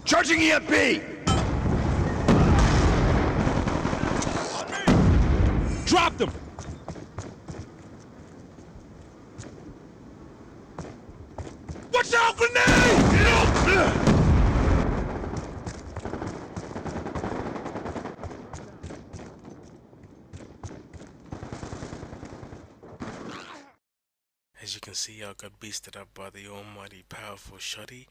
Charging EMP! Dropped him! Watch out, grenade! As you can see, I got beasted up by the almighty powerful Shoddy.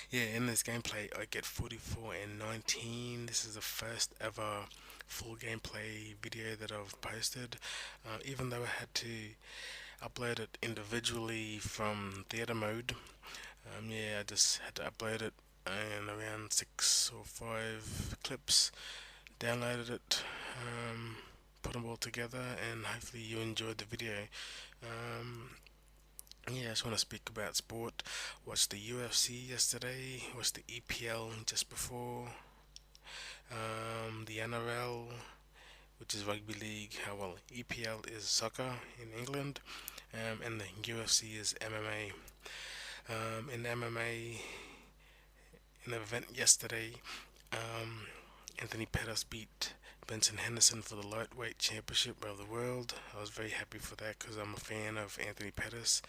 Yeah, in this gameplay I get 44 and 19. This is the first ever full gameplay video that I've posted. Even though I had to upload it individually from theater mode. Yeah, I just had to upload it in around 6 or 5 clips. Downloaded it, put them all together, and hopefully you enjoyed the video. Yeah, I just want to speak about sport. Watched the UFC yesterday, watched the EPL just before, the NRL, which is rugby league. Well, EPL is soccer in England, and the UFC is MMA. In MMA, in an event yesterday, um, Anthony Pettis beat Benson Henderson for the lightweight championship of the world. I was very happy for that because I'm a fan of Anthony Pettis.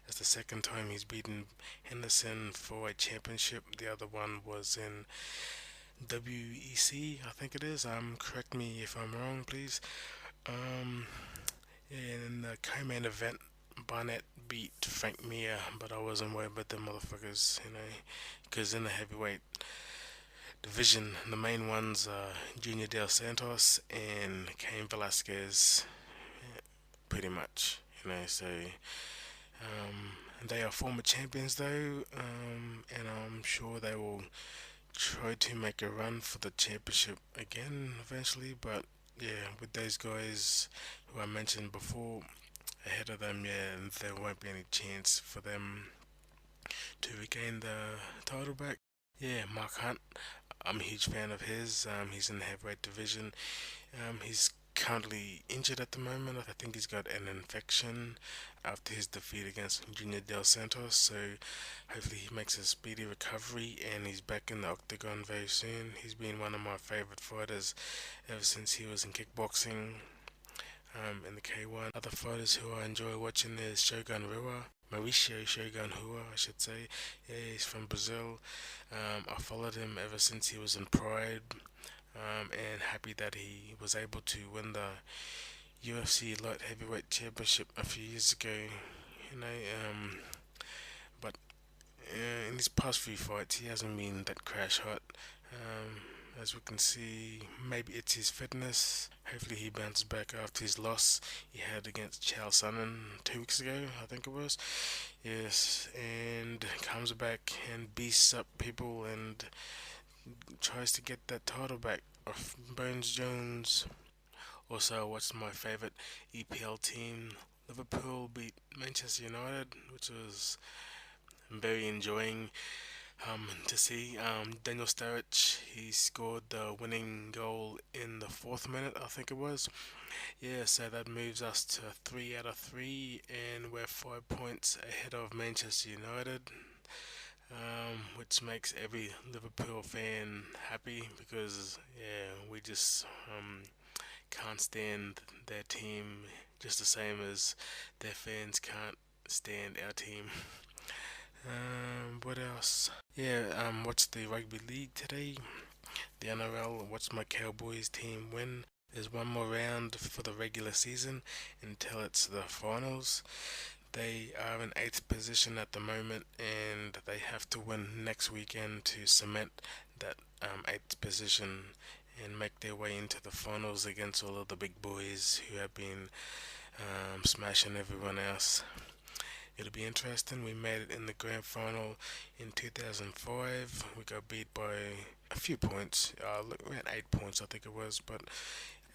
It's the second time he's beaten Henderson for a championship. The other one was in WEC, I think it is. Correct me if I'm wrong, please. Um, in the co-main event, Barnett beat Frank Mir, but I wasn't worried about the motherfuckers, because in the heavyweight division, the main ones are Junior Del Santos and Cain Velasquez, pretty much, so they are former champions though, and I'm sure they will try to make a run for the championship again eventually, but yeah, with those guys who I mentioned before ahead of them, yeah, there won't be any chance for them to regain the title back. Yeah, Mark Hunt, I'm a huge fan of his. He's in the heavyweight division. He's currently injured at the moment. I think he's got an infection after his defeat against Junior Del Santos. So hopefully he makes a speedy recovery and he's back in the octagon very soon. He's been one of my favorite fighters ever since he was in kickboxing. In the K1. Other fighters who I enjoy watching is Shogun Rua, Mauricio Shogun Rua, I should say. Yeah, he's from Brazil. I followed him ever since he was in Pride, and happy that he was able to win the UFC Light Heavyweight Championship a few years ago. But in his past few fights, he hasn't been that crash hot. As we can see, maybe it's his fitness. Hopefully he bounces back after his loss he had against Charles Sonnen 2 weeks ago, I think it was. Yes, and comes back and beasts up people and tries to get that title back of Bones Jones. Also, I watched my favourite EPL team, Liverpool, beat Manchester United, which was very enjoying to see. Daniel Sturridge, he scored the winning goal in the 4th minute, I think it was. Yeah, so that moves us to 3 out of 3, and we're 5 points ahead of Manchester United, which makes every Liverpool fan happy because yeah, we just can't stand their team just the same as their fans can't stand our team. What else? Yeah, watched the rugby league today, the NRL. Watched my Cowboys team win. There's one more round for the regular season until it's the finals. They are in 8th position at the moment, and they have to win next weekend to cement that 8th position and make their way into the finals against all of the big boys who have been smashing everyone else. It'll be interesting. We made it in the grand final in 2005. We got beat by a few points. We had 8 points, I think it was. But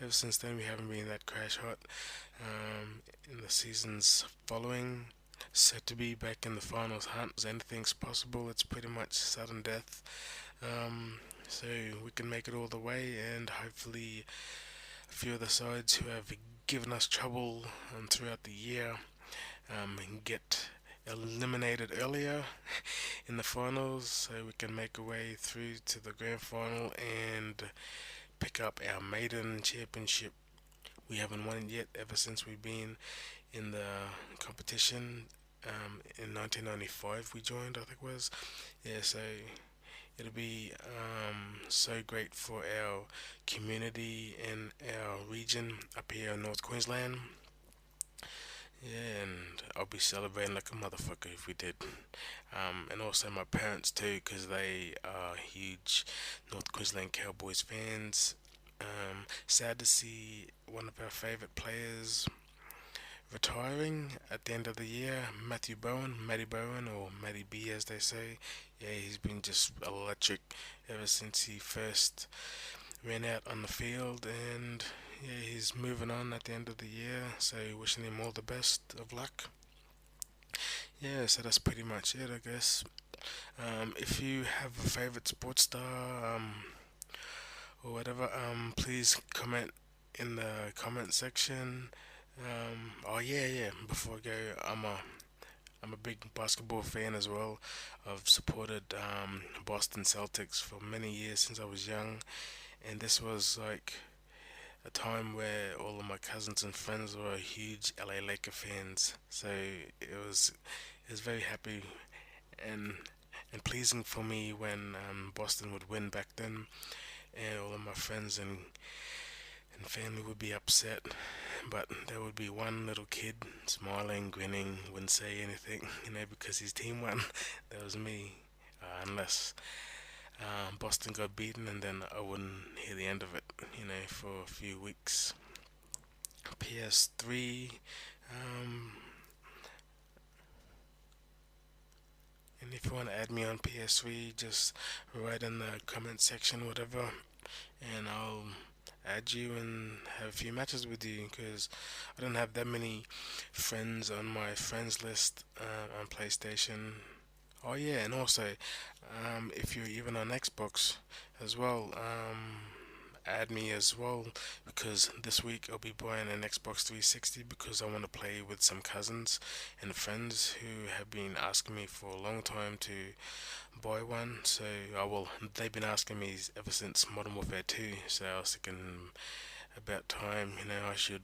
ever since then, we haven't been that crash hot. In the seasons following, set to be back in the finals hunt. Anything's possible. It's pretty much sudden death. So we can make it all the way, and hopefully, a few of the sides who have given us trouble throughout the year get eliminated earlier in the finals, so we can make our way through to the grand final and pick up our maiden championship. We haven't won it yet ever since we've been in the competition. In 1995 we joined, I think it was. Yeah, so it'll be so great for our community and our region up here in North Queensland. Yeah, and I'll be celebrating like a motherfucker if we did. And also my parents too, because they are huge North Queensland Cowboys fans. Sad to see one of our favourite players retiring at the end of the year, Matty Bowen, or Matty B as they say. Yeah, he's been just electric ever since he first ran out on the field, and yeah, he's moving on at the end of the year, so wishing him all the best of luck. Yeah, so that's pretty much it, I guess. If you have a favorite sports star, or whatever, please comment in the comment section. Oh yeah, before I go, I'm a big basketball fan as well. I've supported Boston Celtics for many years since I was young, and this was like a time where all of my cousins and friends were huge LA Laker fans. So it was very happy and pleasing for me when Boston would win back then, and all of my friends and family would be upset, but there would be one little kid smiling, grinning, wouldn't say anything, because his team won. That was me, unless Boston got beaten, and then I wouldn't hear the end of it, for a few weeks. PS3, and if you want to add me on PS3, just write in the comment section, whatever, and I'll add you and have a few matches with you, because I don't have that many friends on my friends list on PlayStation. Oh yeah, and also if you're even on Xbox as well, add me as well, because this week I'll be buying an Xbox 360 because I want to play with some cousins and friends who have been asking me for a long time to buy one. So they've been asking me ever since Modern Warfare 2, so I was thinking about time, I should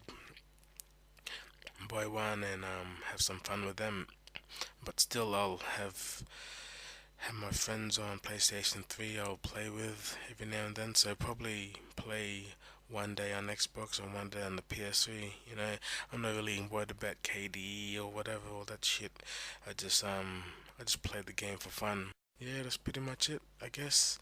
buy one and have some fun with them. But still, I'll have my friends on PlayStation 3 I'll play with every now and then, so probably play one day on Xbox and one day on the PS3. I'm not really worried about KDE or whatever, all that shit. I just play the game for fun. Yeah, that's pretty much it, I guess.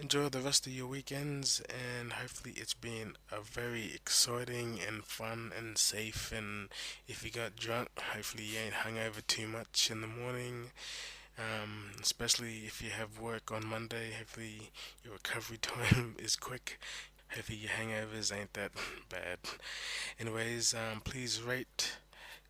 Enjoy the rest of your weekends, and hopefully it's been a very exciting and fun and safe, and if you got drunk, hopefully you ain't hungover too much in the morning, especially if you have work on Monday. Hopefully your recovery time is quick. Hopefully your hangovers ain't that bad. Anyways, please rate,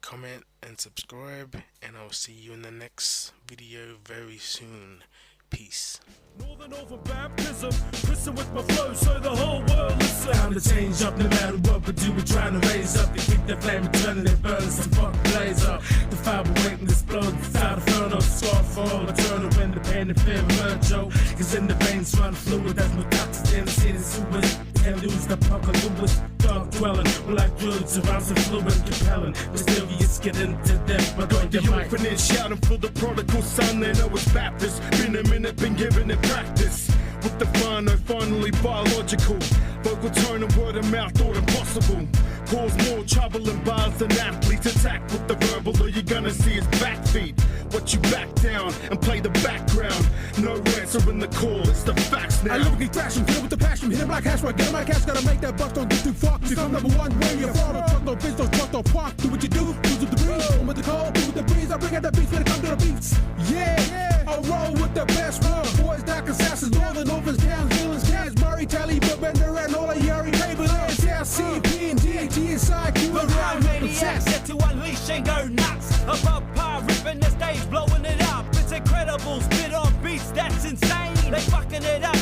comment and subscribe, and I'll see you in the next video very soon. Peace. Northern over baptism, listen with my flow so the whole world listen. Time to change up no matter what we do, we're trying to raise up. To keep the flame turning, it burns some fuck blaze up. The fire will wait and explode inside the inferno. Scar fall, eternal when the pain and fear emerge, yo. Cause in the veins run fluid, that's no toxins in the city sewers. Can't lose the puck of Lewis. Dark dwelling, we're like drugs around some fluid compelling. Mysterious get into depth, but on your mic. Open and shouting for the prodigal son, they know it's Baptist. Been a minute, been given it practice. With the final, finally biological. Vocal tone and word of mouth, thought impossible. Cause more trouble than bars than athletes. Attack with the verbal, or you're gonna see his back feet. What you back down and play the background. No answer in the call, it's the facts now. I lyrically crash him, hit with the passion, hit him like hash, right? Get him like cash, gotta make that buck, don't get too fucked. Become number one where you're from. Don't trust no bitch, don't trust no punk. Do what you do, use with the breeze. Roll with the cold, do with the breeze. I bring out the beats when it comes to the beats. Yeah, I roll with the best one. Boys, dark assassins, northern orphans, towns, villains, cans, Murray, Tally, Bender, and all of Yuri, Tablelands, CP, and DAT inside Q. The rhyme maniacs set to unleash and go nuts. Above par, ripping the stage, blowing it up. It's incredible, spit on beats, that's insane. They fucking it up.